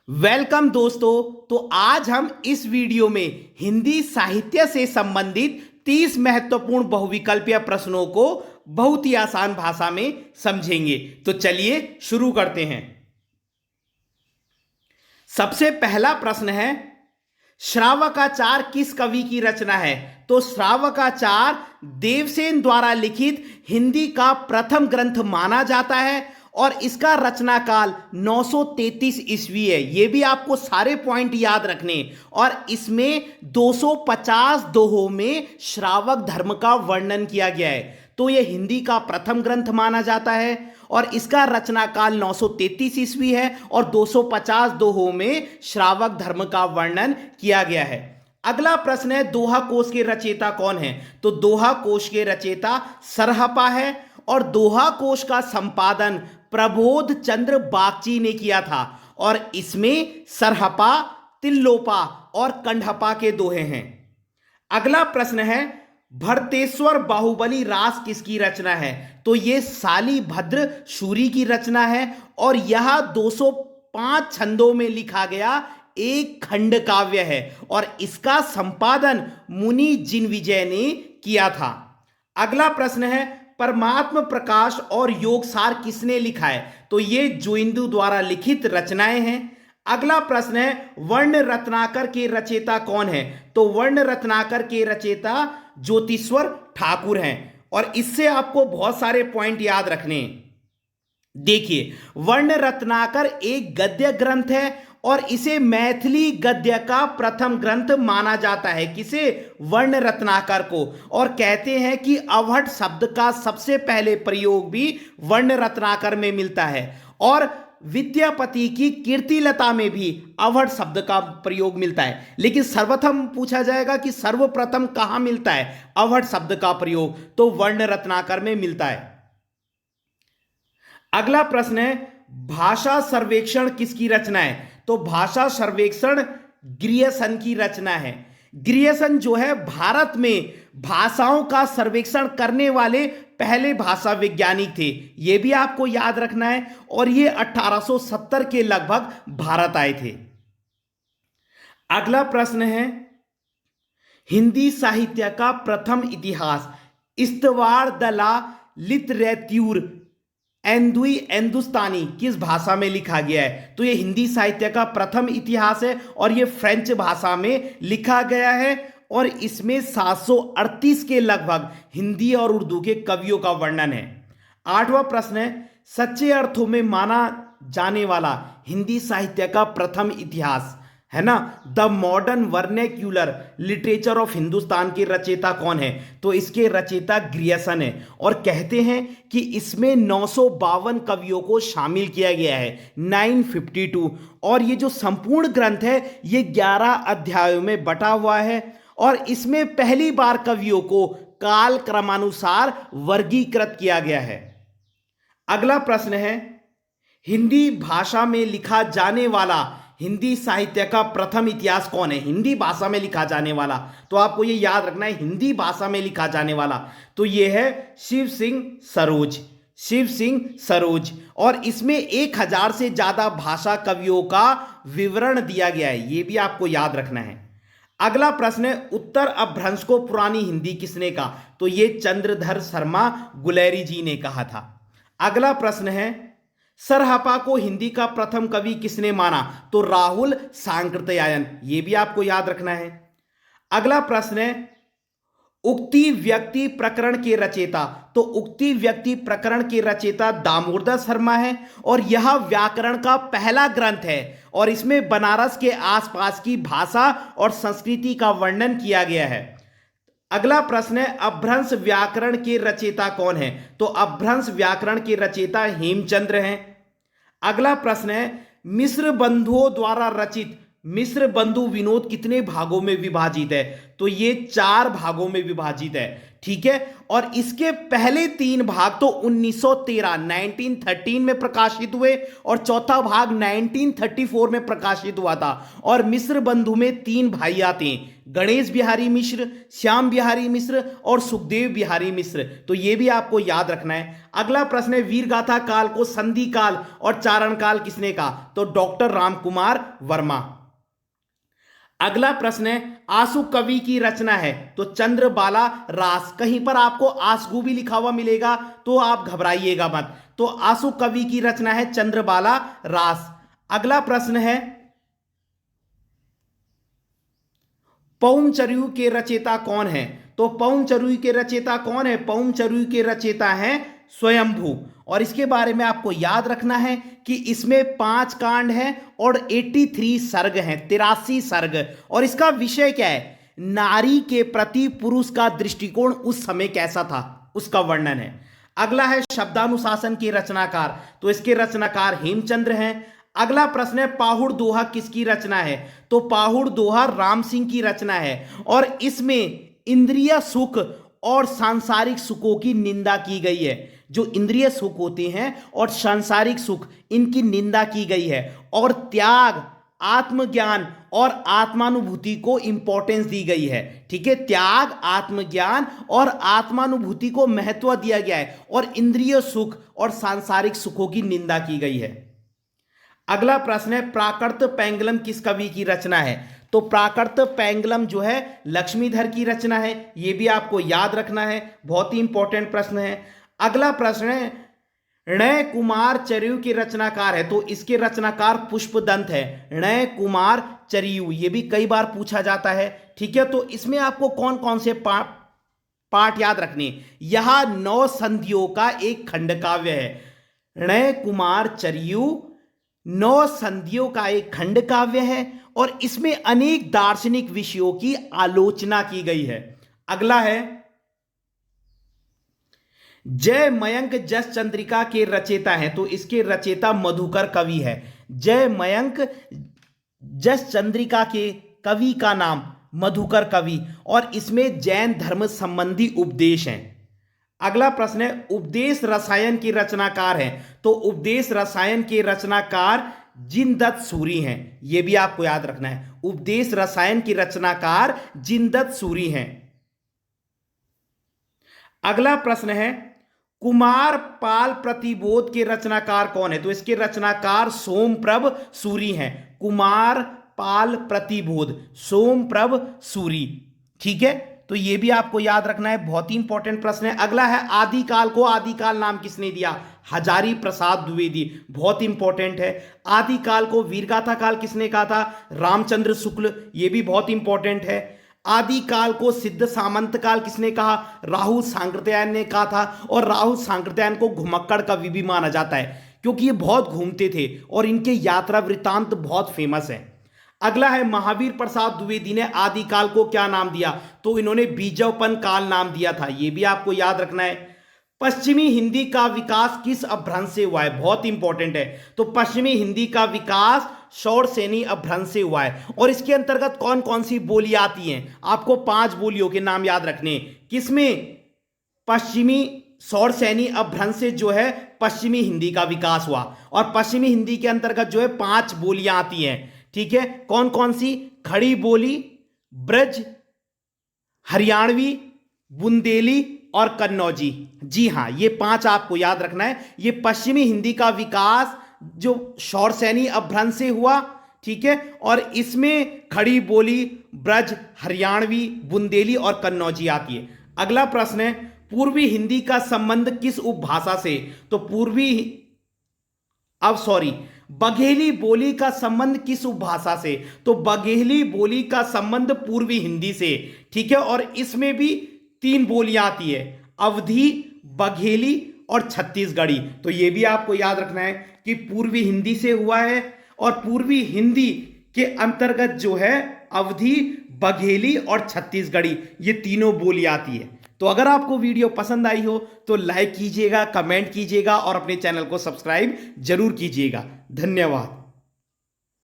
Welcome दोस्तों। तो आज हम इस वीडियो में हिंदी साहित्य से संबंधित 30 महत्वपूर्ण बहुविकल्पीय प्रश्नों को बहुत ही आसान भाषा में समझेंगे। तो चलिए शुरू करते हैं। सबसे पहला प्रश्न है, श्रावकाचार किस कवि की रचना है? तो श्रावकाचार देवसेन द्वारा लिखित हिंदी का प्रथम ग्रंथ माना जाता है और इसका रचना काल 933 ईस्वी है। यह भी आपको सारे पॉइंट याद रखने। और इसमें 250 दोहों में श्रावक धर्म का वर्णन किया गया है। तो यह हिंदी का प्रथम ग्रंथ माना जाता है और इसका रचना काल 933 ईस्वी है और 250 दोहों में श्रावक धर्म का वर्णन किया गया है। अगला प्रश्न है, दोहा कोश के रचयिता कौन है? तो दोहा कोश के रचयिता सरहपा है और दोहा कोश का संपादन प्रबोध चंद्र बागची ने किया था और इसमें सरहपा, तिल्लोपा और कंडहपा के दोहे हैं। अगला प्रश्न है, भरतेश्वर बाहुबली रास किसकी रचना है? तो यह शालिभद्र शूरी की रचना है और यह 205 छंदों में लिखा गया एक खंड काव्य है और इसका संपादन मुनि जिनविजय ने किया था। अगला प्रश्न है, परमात्म प्रकाश और योगसार किसने लिखा है? तो ये जोइंदू द्वारा लिखित रचनाएं हैं। अगला प्रश्न है, वर्ण रत्नाकर के रचयिता कौन है? तो वर्ण रत्नाकर के रचयिता ज्योतिश्वर ठाकुर हैं और इससे आपको बहुत सारे पॉइंट याद रखने। देखिए, वर्ण रत्नाकर एक गद्य ग्रंथ है और इसे मैथिली गद्य का प्रथम ग्रंथ माना जाता है। किसे? वर्ण रत्नाकर को। और कहते हैं कि अवहट शब्द का सबसे पहले प्रयोग भी वर्ण रत्नाकर में मिलता है और विद्यापति की कीर्तिलता में भी अवहट शब्द का प्रयोग मिलता है। लेकिन सर्वप्रथम पूछा जाएगा कि सर्वप्रथम कहां मिलता है अवहट शब्द का प्रयोग? तो वर्ण रत्नाकर में मिलता है। अगला प्रश्न है, भाषा सर्वेक्षण किसकी रचना है? तो भाषा सर्वेक्षण ग्रियर्सन की रचना है। ग्रियर्सन जो है भारत में भाषाओं का सर्वेक्षण करने वाले पहले भाषा वैज्ञानिक थे। यह भी आपको याद रखना है और ये 1870 के लगभग भारत आए थे। अगला प्रश्न है, हिंदी साहित्य का प्रथम इतिहास इस्तवार द ला लिटरेच्यूर एंदुई हिंदुस्तानी किस भाषा में लिखा गया है? तो यह हिंदी साहित्य का प्रथम इतिहास है और यह फ्रेंच भाषा में लिखा गया है और इसमें 738 के लगभग हिंदी और उर्दू के कवियों का वर्णन है। आठवां प्रश्न है, सच्चे अर्थों में माना जाने वाला हिंदी साहित्य का प्रथम इतिहास है ना, the modern vernacular literature of Hindustan के रचयिता कौन है? तो इसके रचयिता ग्रियर्सन है और कहते हैं कि इसमें 952 कवियों को शामिल किया गया है, 952। और ये जो संपूर्ण ग्रंथ है ये 11 अध्यायों में बटा हुआ है और इसमें पहली बार कवियों को काल क्रमानुसार वर्गीकृत किया गया है। अगला प्रश्न है, हिंदी भाषा में लिखा जाने वाला हिंदी साहित्य का प्रथम इतिहास कौन है? हिंदी भाषा में लिखा जाने वाला, तो आपको ये याद रखना है, हिंदी भाषा में लिखा जाने वाला तो ये है शिव सिंह सरोज। शिव सिंह सरोज और इसमें 1000 से ज्यादा भाषा कवियों का विवरण दिया गया है। ये भी आपको याद रखना है। अगला प्रश्न है, उत्तर अपभ्रंश को पुरानी हिंदी किसने कहा? तो ये चंद्रधर शर्मा गुलेरी जी ने कहा था। अगला प्रश्न है, सरहपा को हिंदी का प्रथम कवि किसने माना? तो राहुल सांकृत्यायन। यह भी आपको याद रखना है। अगला प्रश्न है, उक्ति व्यक्ति प्रकरण के रचयिता? तो उक्ति व्यक्ति प्रकरण के रचयिता दामोदर शर्मा है और यह व्याकरण का पहला ग्रंथ है और इसमें बनारस के आसपास की भाषा और संस्कृति का वर्णन किया गया है। अगला प्रश्न है, अपभ्रंश व्याकरण के रचयिता कौन है? तो अपभ्रंश व्याकरण के रचयिता हेमचंद्र हैं। अगला प्रश्न है, मिश्र बंधुओं द्वारा रचित मिश्र बंधु विनोद कितने भागों में विभाजित है? तो ये 4 भागों में विभाजित है, ठीक है। और इसके पहले 3 भाग तो 1913 में प्रकाशित हुए और चौथा भाग 1934 में प्रकाशित हुआ था। और मिश्र बंधु में 3 भाई आते हैं, गणेश बिहारी मिश्र, श्याम बिहारी मिश्र और सुखदेव बिहारी मिश्र। तो ये भी आपको याद रखना है। अगला प्रश्न है, वीरगाथा काल को संधि काल और चारण काल किसने कहा? तो डॉक्टर रामकुमार वर्मा। अगला प्रश्न है, आंसू कवि की रचना है? तो चंद्रबाला रास। कहीं पर आपको आंसू भी लिखा हुआ मिलेगा तो आप घबराइएगा मत। तो आंसू कवि की रचना है चंद्रबाला रास। अगला प्रश्न है, पौमचर्यु के रचयिता कौन है? तो पौमचर्यु के रचयिता कौन है? पौमचर्यु के रचयिता हैं स्वयंभू। और इसके बारे में आपको याद रखना है कि इसमें 5 कांड हैं और 83 सर्ग हैं, 83 सर्ग। और इसका विषय क्या है? नारी के प्रति पुरुष का दृष्टिकोण उस समय कैसा था, उसका वर्णन है। अगला है, शब्दानुशासन के रचनाकार? तो इसके रचनाकार हेमचंद्र हैं। अगला प्रश्न है, पाहुड़ दोहा किसकी रचना है? तो पाहुड़ दोहा राम सिंह की रचना है। और इसमें इंद्रिय सुख और सांसारिक सुखों की निंदा की गई है। जो इंद्रिय सुख होते हैं और सांसारिक सुख, इनकी निंदा की गई है। और त्याग, आत्मज्ञान और आत्मानुभूति को इंपॉर्टेंस दी गई है, ठीक है। त्याग, आत्मज्ञान और आत्मानुभूति को महत्व दिया गया है और इंद्रिय सुख और सांसारिक सुखों की निंदा की गई है। अगला प्रश्न है, प्राकृत पैंगलम किस कवि की रचना है? तो प्राकृत पैंगलम जो है लक्ष्मीधर की रचना है। यह भी आपको याद रखना है, बहुत ही इंपॉर्टेंट प्रश्न है। अगला प्रश्न है, णय कुमार चरयु के रचनाकार है? तो इसके रचनाकार पुष्पदंत है, णय कुमार चरयु। ये भी कई बार पूछा जाता है, ठीक है। तो इसमें आपको कौन कौन से पाठ याद रखने? यह 9 संधियों का एक खंड काव्य है। णय कुमार चरयु 9 संधियों का एक खंड काव्य है और इसमें अनेक दार्शनिक विषयों की आलोचना की गई है। अगला है, जय मयंक जस चंद्रिका के रचयिता हैं? तो इसके रचयिता मधुकर कवि है। जय मयंक जस चंद्रिका के कवि का नाम मधुकर कवि। और इसमें जैन धर्म संबंधी उपदेश हैं। अगला प्रश्न है, उपदेश रसायन के रचनाकार हैं? तो उपदेश रसायन के रचनाकार जिनदत्त सूरी हैं। यह भी आपको याद रखना है, उपदेश रसायन के रचनाकार जिनदत्त सूरी हैं। अगला प्रश्न है, कुमार पाल प्रतिबोध के रचनाकार कौन है? तो इसके रचनाकार सोमप्रभ सूरी हैं। कुमार पाल प्रतिबोध, सोमप्रभ सूरी, ठीक है। तो यह भी आपको याद रखना है, बहुत ही इंपॉर्टेंट प्रश्न है। अगला है, आदिकाल को आदिकाल नाम किसने दिया? हजारी प्रसाद द्विवेदी, बहुत इंपॉर्टेंट है। आदिकाल को वीरगाथा काल किसने कहा था? रामचंद्र शुक्ल, यह भी बहुत इंपॉर्टेंट है। आदिकाल को सिद्ध सामंत काल किसने कहा? राहुल सांकृत्यायन ने कहा था। और राहुल सांकृत्यायन को घुमक्कड़ कवि भी माना जाता है क्योंकि ये बहुत घूमते थे और इनके यात्रा वृत्तांत बहुत फेमस है। अगला है, महावीर प्रसाद द्विवेदी ने आदिकाल को क्या नाम दिया? तो इन्होंने बीजोपन काल नाम दिया था, यह भी आपको याद रखना है। पश्चिमी हिंदी का विकास किस अपभ्रंश से हुआ है? बहुत इंपॉर्टेंट है। तो पश्चिमी हिंदी का विकास शौरसेनी अपभ्रंश से हुआ है। और इसके अंतर्गत कौन कौन सी बोली आती हैं? आपको 5 बोलियों के नाम याद रखने। किसमें? पश्चिमी शौरसेनी अपभ्रंश से जो है पश्चिमी हिंदी का विकास हुआ। और पश्चिमी हिंदी के अंतर्गत जो है 5 बोलियां आती हैं, ठीक है। कौन कौन सी? खड़ी बोली, ब्रज, हरियाणवी, बुंदेली और कन्नौजी। जी हां, ये 5 आपको याद रखना है। ये पश्चिमी हिंदी का विकास जो शौरसेनी अपभ्रंश से हुआ, ठीक है। और इसमें खड़ी बोली, ब्रज, हरियाणवी, बुंदेली और कन्नौजी आती है। अगला प्रश्न है, पूर्वी हिंदी का संबंध किस उपभाषा से? तो बघेली बोली का संबंध किस उपभाषा से? तो बघेली बोली का संबंध पूर्वी हिंदी से, ठीक है। और इसमें भी 3 बोलियां आती है, अवधी, बघेली और छत्तीसगढ़ी। तो यह भी आपको याद रखना है कि पूर्वी हिंदी से हुआ है। और पूर्वी हिंदी के अंतर्गत जो है अवधी, बघेली और छत्तीसगढ़ी, ये तीनों बोलियां आती है। तो अगर आपको वीडियो पसंद आई हो तो लाइक कीजिएगा, कमेंट कीजिएगा और अपने चैनल को सब्सक्राइब जरूर कीजिएगा। धन्यवाद।